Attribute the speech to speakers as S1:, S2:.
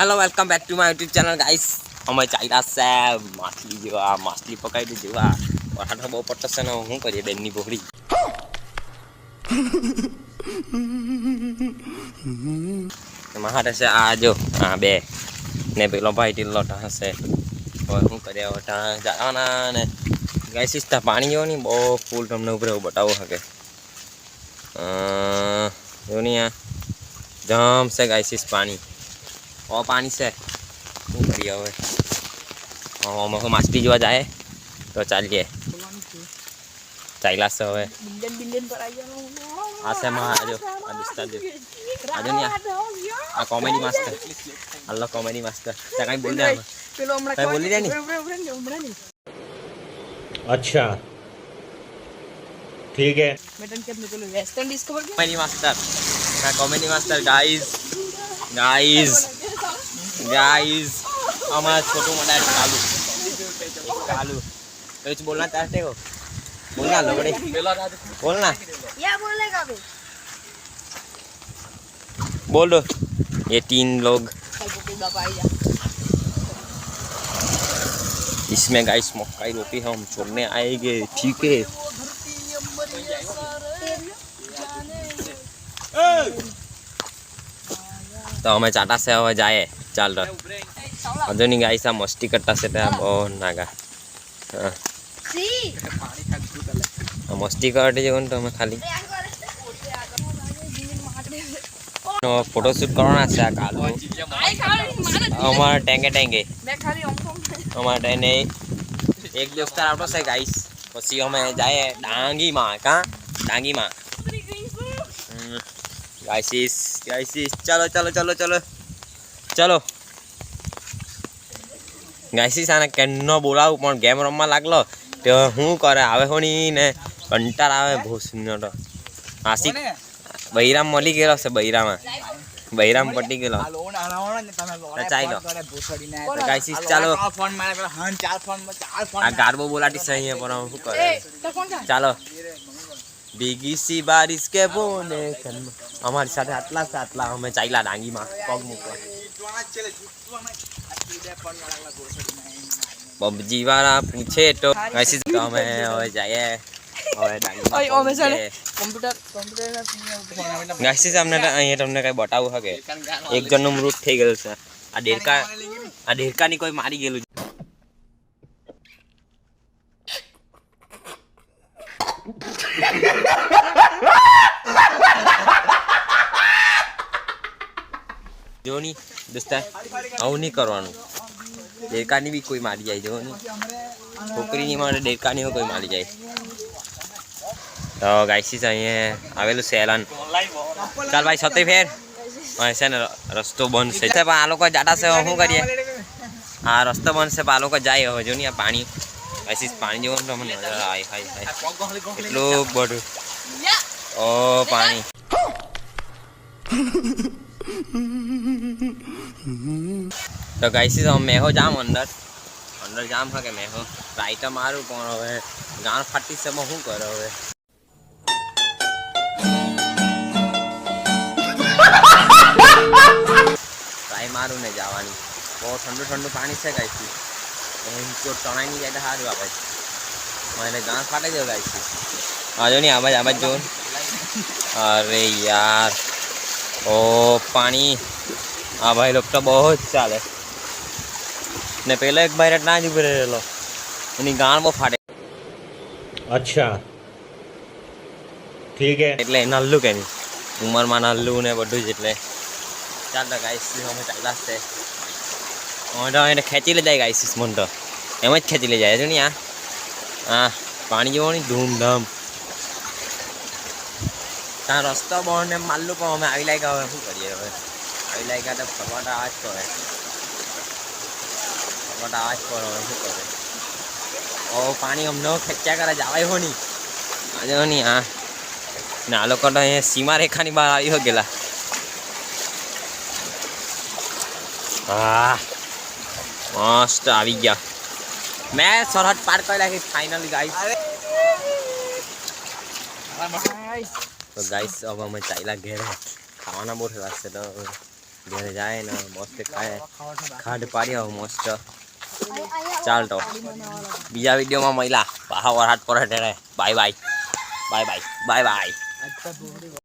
S1: hello welcome back to my YouTube channel guys અમે ચાલ્યા છે માછલી જેવા માછલી પકડી જેવા વરસાદ બહુ પડતો છે ને શું કરીએ બેનની બોહડી મારે છે આ જો આ બે ને પેલો ભાઈ ટીલો હશે હવે શું કરીએ વટા જવાના ને ગાઈસ ઇસ્તા પાણી જેવો નહીં બહુ ફૂલ તમને ઉપર એવું બતાવું શકે જો નહીં આ જમ છે ગાઈસ પાણી और पानी से શું કરીએ હવે અમે માછલી જોવા જાય તો ચાલીએ ચાલ્યા છે હવે આ છે આજો આ દોસ્તા જો આજો ને આ કોમેડી માસ્ટર અલ્લાહ કોમેડી માસ્ટર તે કઈ બોલ દે પેલો હમણાં કઈ બોલી દે ની
S2: अच्छा ठीक है
S3: મેટન કે પેલો વેસ્ટર્ન ડિસ્કવર કે
S1: કોમેડી માસ્ટર આ કોમેડી માસ્ટર ગાઈસ गाइस हमारा छोटू मोटा कालू कालू कुछ बोलना चाहते हो बोलना लोगड़े बोलना
S3: क्या बोलेगा बे
S1: बोल दो ये 3 लोग इसमें गाइस मक्का रोटी हम छोड़ने आएंगे ठीक है तो हमें चाटा से हवा जाए चल रहा अजो नहीं गाइस आ मस्ती करता से बहुत नागा मस्ती करते जो तो हमें खाली फोटोशूट करना से काल हमारा टेंगे हमारा ने एक दोस्तार आवतो से गाइस પછી અમે જાય ડાંગીમાં કા ડાંગીમાં गाइस चलो चलो चलो चलो चलो गाइस आने केनो बोलाव पण गेम रमवा लागलो तो हूँ करे आवे होनी ने कंटार आवे बहुत सुंदर तो आशिक बहिराम मली गेलो से बहिराम पटी गेलो चालो गाइस चलो आ गारबो बोलाटी सही है पर हूँ करे चलो बीगी सी बारिश के बोने हमारी साथे आटला से आटला हमें चाइला डांगी में पग मूकवा पबजी वाला पूछे तो ऐसे तो हमें होए जाए और डांगी में ओए चले कंप्यूटर गाइस हमने अहीं તમને કઈ બતાવું હકે એક જણનું મૃત થઈ ગયું છે આ ડેરકાની કોઈ મારી ગયેલું जो नहीं दोस्ता आવું नहीं करवानू डेरकानी भी कोई मारी जाए जो नहीं छोकरी नहीं मारे डेरकानी कोई मारी जाए तो गाइस अहीं आवेलू सेलन चल भाई सते फेर ऐसे ने रस्तो बंद से आ लोग जाटा से शू करिए आ रस्तो बंद से आ लोग जाए हो जो नहीं आ पानी गाइस पानी जो तो मन नजर आए हाय हाय એટલું બધું ओ पानी तो गाइस हम मेहो जाम अंदर जाम है के मेहो राइट मारू पण हवे गान फाटी से मैं हूँ करो हवे ट्राई मारू ने जावानी बहुत ठंडू ठंडू पानी से गाइस तो टणाई नहीं जाए हारू आ भाई मैंने गान फाटे जो गाइस आजो नहीं आवाज जो अरे यार ओ पानी हाँ भाई लोग तो बहुत चाले ने पहले एक भाई ना જ ઉભી રહેલો એની ગાણ બહુ ફાટે
S2: अच्छा ठीक है
S1: એટલે નલ્લું કે ની ઉંમરમાં નલ્લું ને બધું જ એટલે ચાલ તો ગાઈસ અમે ચાલ્યા છે એને ખેંચી લે જાય ગાઈસ મન તો એમ જ ખેંચી લે જાય જો ની આ પાણી જેવો નહીં ધૂમધામ ત્યાં રસ્તો બહુ ને માલ્લું પણ અમે આવી લાગ્યા હવે શું કરીએ હવે આવી લાગ્યા તો ફરવાટા આજ કરે ફરવાટા આજ કરો હવે શું કરે ઓ પાણી અમને ખેંચ્યા કરે જવાય હો નહીં આજે નહીં હા ને આ લોકો તો અહીંયા સીમા રેખાની બહાર આવી ગયેલા હા મસ્ત આવી ગયા मैं सरहद पार कर लाखी फाइनली गाइस तो गाइस अब हमें चाइला घेर खावाना बहुत लाग से तो ઘરે જાય ને મસ્ત ખાય ખાડ પાડી આવો મસ્ત ચાલ તો બીજા વિડીયોમાં મળ્યા પાહા વરસાદ પડે ત્યારે bye bye bye bye bye bye